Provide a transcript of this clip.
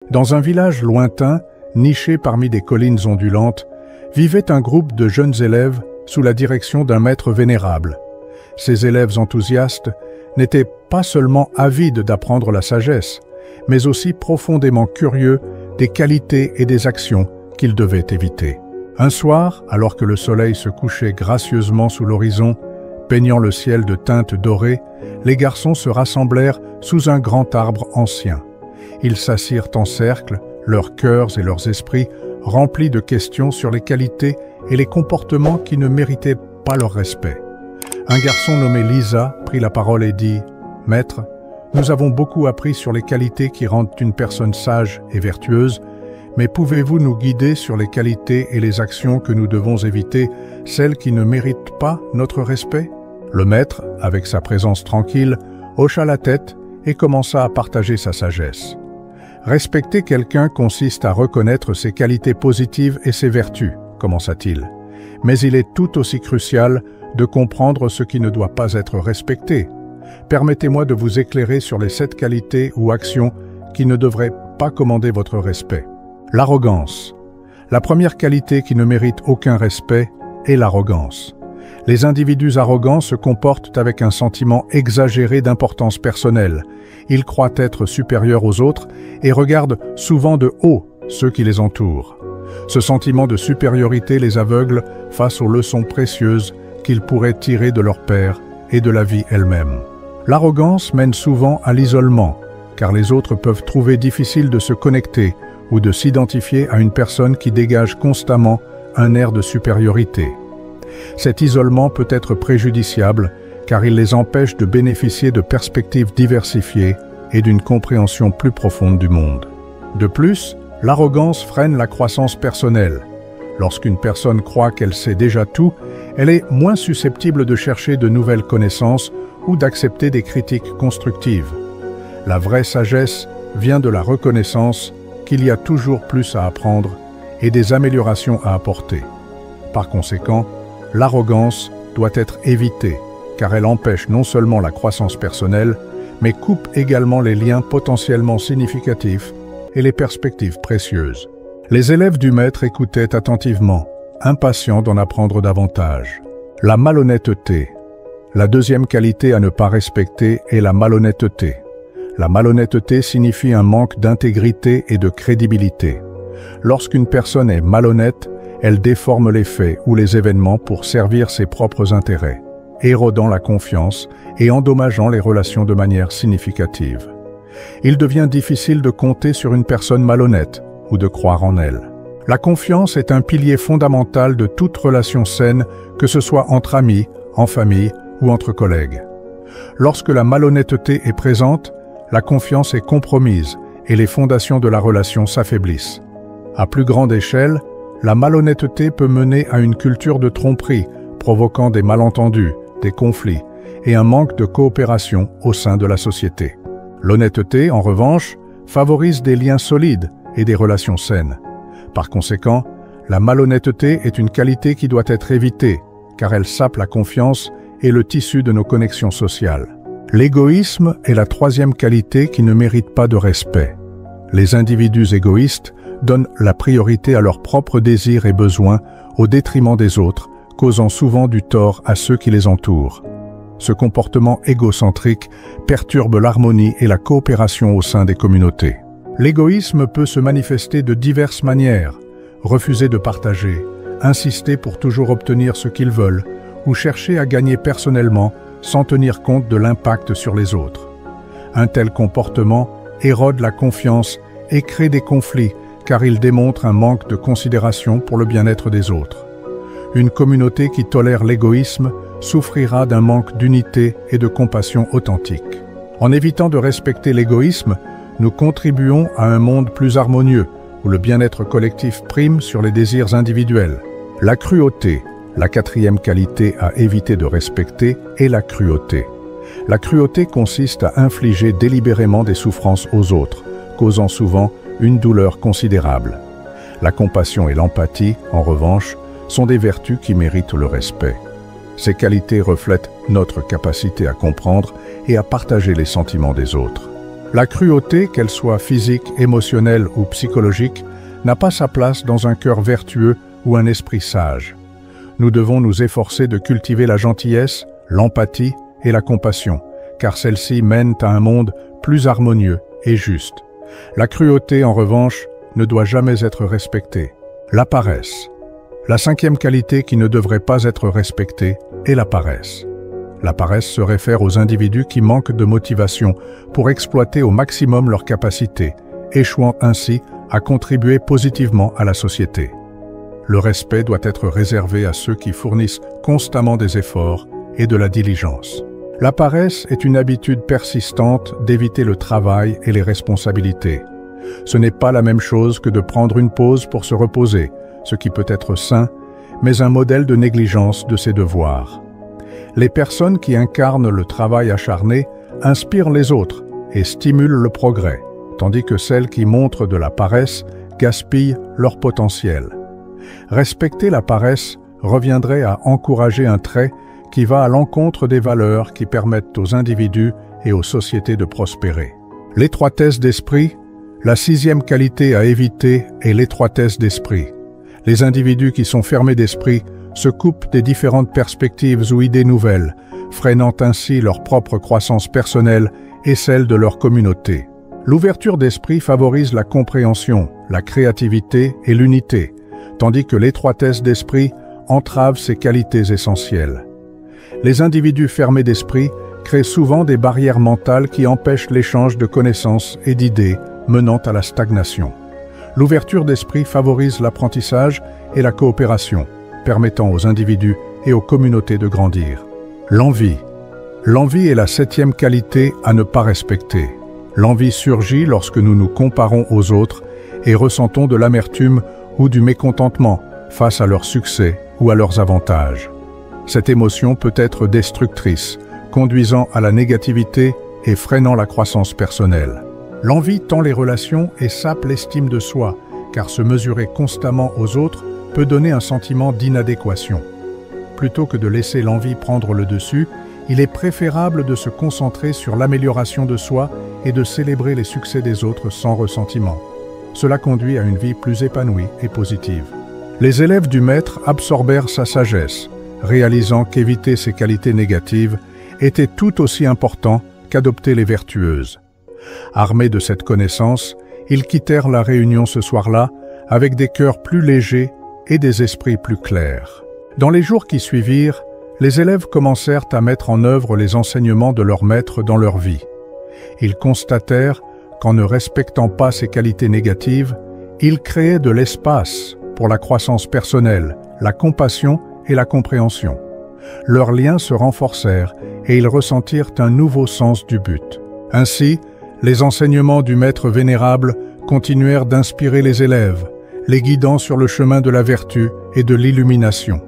Dans un village lointain, niché parmi des collines ondulantes, vivait un groupe de jeunes élèves sous la direction d'un maître vénérable. Ces élèves enthousiastes n'étaient pas seulement avides d'apprendre la sagesse, mais aussi profondément curieux des qualités et des actions qu'ils devaient éviter. Un soir, alors que le soleil se couchait gracieusement sous l'horizon, peignant le ciel de teintes dorées, les garçons se rassemblèrent sous un grand arbre ancien. Ils s'assirent en cercle, leurs cœurs et leurs esprits remplis de questions sur les qualités et les comportements qui ne méritaient pas leur respect. Un garçon nommé Lisa prit la parole et dit « Maître, nous avons beaucoup appris sur les qualités qui rendent une personne sage et vertueuse, mais pouvez-vous nous guider sur les qualités et les actions que nous devons éviter, celles qui ne méritent pas notre respect ?» Le maître, avec sa présence tranquille, hocha la tête et commença à partager sa sagesse. Respecter quelqu'un consiste à reconnaître ses qualités positives et ses vertus, commença-t-il. Mais il est tout aussi crucial de comprendre ce qui ne doit pas être respecté. Permettez-moi de vous éclairer sur les 7 qualités ou actions qui ne devraient pas commander votre respect. L'arrogance. La première qualité qui ne mérite aucun respect est l'arrogance. Les individus arrogants se comportent avec un sentiment exagéré d'importance personnelle. Ils croient être supérieurs aux autres et regardent souvent de haut ceux qui les entourent. Ce sentiment de supériorité les aveugle face aux leçons précieuses qu'ils pourraient tirer de leur père et de la vie elle-même. L'arrogance mène souvent à l'isolement, car les autres peuvent trouver difficile de se connecter ou de s'identifier à une personne qui dégage constamment un air de supériorité. Cet isolement peut être préjudiciable car il les empêche de bénéficier de perspectives diversifiées et d'une compréhension plus profonde du monde. De plus, l'arrogance freine la croissance personnelle. Lorsqu'une personne croit qu'elle sait déjà tout, elle est moins susceptible de chercher de nouvelles connaissances ou d'accepter des critiques constructives. La vraie sagesse vient de la reconnaissance qu'il y a toujours plus à apprendre et des améliorations à apporter. Par conséquent, l'arrogance doit être évitée, car elle empêche non seulement la croissance personnelle, mais coupe également les liens potentiellement significatifs et les perspectives précieuses. Les élèves du maître écoutaient attentivement, impatients d'en apprendre davantage. La malhonnêteté. La deuxième qualité à ne pas respecter est la malhonnêteté. La malhonnêteté signifie un manque d'intégrité et de crédibilité. Lorsqu'une personne est malhonnête, elle déforme les faits ou les événements pour servir ses propres intérêts, érodant la confiance et endommageant les relations de manière significative. Il devient difficile de compter sur une personne malhonnête ou de croire en elle. La confiance est un pilier fondamental de toute relation saine, que ce soit entre amis, en famille ou entre collègues. Lorsque la malhonnêteté est présente, la confiance est compromise et les fondations de la relation s'affaiblissent. À plus grande échelle, la malhonnêteté peut mener à une culture de tromperie, provoquant des malentendus, des conflits et un manque de coopération au sein de la société. L'honnêteté, en revanche, favorise des liens solides et des relations saines. Par conséquent, la malhonnêteté est une qualité qui doit être évitée, car elle sape la confiance et le tissu de nos connexions sociales. L'égoïsme est la troisième qualité qui ne mérite pas de respect. Les individus égoïstes donnent la priorité à leurs propres désirs et besoins au détriment des autres, causant souvent du tort à ceux qui les entourent. Ce comportement égocentrique perturbe l'harmonie et la coopération au sein des communautés. L'égoïsme peut se manifester de diverses manières: refuser de partager, insister pour toujours obtenir ce qu'ils veulent, ou chercher à gagner personnellement sans tenir compte de l'impact sur les autres. Un tel comportement érode la confiance et crée des conflits car il démontre un manque de considération pour le bien-être des autres. Une communauté qui tolère l'égoïsme souffrira d'un manque d'unité et de compassion authentique. En évitant de respecter l'égoïsme, nous contribuons à un monde plus harmonieux où le bien-être collectif prime sur les désirs individuels. La cruauté. La quatrième qualité à éviter de respecter est la cruauté. La cruauté consiste à infliger délibérément des souffrances aux autres, causant souvent une douleur considérable. La compassion et l'empathie, en revanche, sont des vertus qui méritent le respect. Ces qualités reflètent notre capacité à comprendre et à partager les sentiments des autres. La cruauté, qu'elle soit physique, émotionnelle ou psychologique, n'a pas sa place dans un cœur vertueux ou un esprit sage. Nous devons nous efforcer de cultiver la gentillesse, l'empathie et la compassion, car celles-ci mènent à un monde plus harmonieux et juste. La cruauté, en revanche, ne doit jamais être respectée. La paresse. La 5e qualité qui ne devrait pas être respectée est la paresse. La paresse se réfère aux individus qui manquent de motivation pour exploiter au maximum leurs capacités, échouant ainsi à contribuer positivement à la société. Le respect doit être réservé à ceux qui fournissent constamment des efforts et de la diligence. La paresse est une habitude persistante d'éviter le travail et les responsabilités. Ce n'est pas la même chose que de prendre une pause pour se reposer, ce qui peut être sain, mais un modèle de négligence de ses devoirs. Les personnes qui incarnent le travail acharné inspirent les autres et stimulent le progrès, tandis que celles qui montrent de la paresse gaspillent leur potentiel. Respecter la paresse reviendrait à encourager un trait qui va à l'encontre des valeurs qui permettent aux individus et aux sociétés de prospérer. L'étroitesse d'esprit. La 6e qualité à éviter est l'étroitesse d'esprit. Les individus qui sont fermés d'esprit se coupent des différentes perspectives ou idées nouvelles, freinant ainsi leur propre croissance personnelle et celle de leur communauté. L'ouverture d'esprit favorise la compréhension, la créativité et l'unité, tandis que l'étroitesse d'esprit entrave ces qualités essentielles. Les individus fermés d'esprit créent souvent des barrières mentales qui empêchent l'échange de connaissances et d'idées, menant à la stagnation. L'ouverture d'esprit favorise l'apprentissage et la coopération, permettant aux individus et aux communautés de grandir. L'envie. L'envie est la 7e qualité à ne pas respecter. L'envie surgit lorsque nous nous comparons aux autres et ressentons de l'amertume ou du mécontentement face à leur succès ou à leurs avantages. Cette émotion peut être destructrice, conduisant à la négativité et freinant la croissance personnelle. L'envie tend les relations et sape l'estime de soi, car se mesurer constamment aux autres peut donner un sentiment d'inadéquation. Plutôt que de laisser l'envie prendre le dessus, il est préférable de se concentrer sur l'amélioration de soi et de célébrer les succès des autres sans ressentiment. Cela conduit à une vie plus épanouie et positive. Les élèves du maître absorbèrent sa sagesse, réalisant qu'éviter ces qualités négatives était tout aussi important qu'adopter les vertueuses. Armés de cette connaissance, ils quittèrent la réunion ce soir-là avec des cœurs plus légers et des esprits plus clairs. Dans les jours qui suivirent, les élèves commencèrent à mettre en œuvre les enseignements de leur maître dans leur vie. Ils constatèrent qu'en ne respectant pas ces qualités négatives, ils créaient de l'espace pour la croissance personnelle, la compassion et la compréhension. Leurs liens se renforcèrent et ils ressentirent un nouveau sens du but. Ainsi, les enseignements du maître vénérable continuèrent d'inspirer les élèves, les guidant sur le chemin de la vertu et de l'illumination.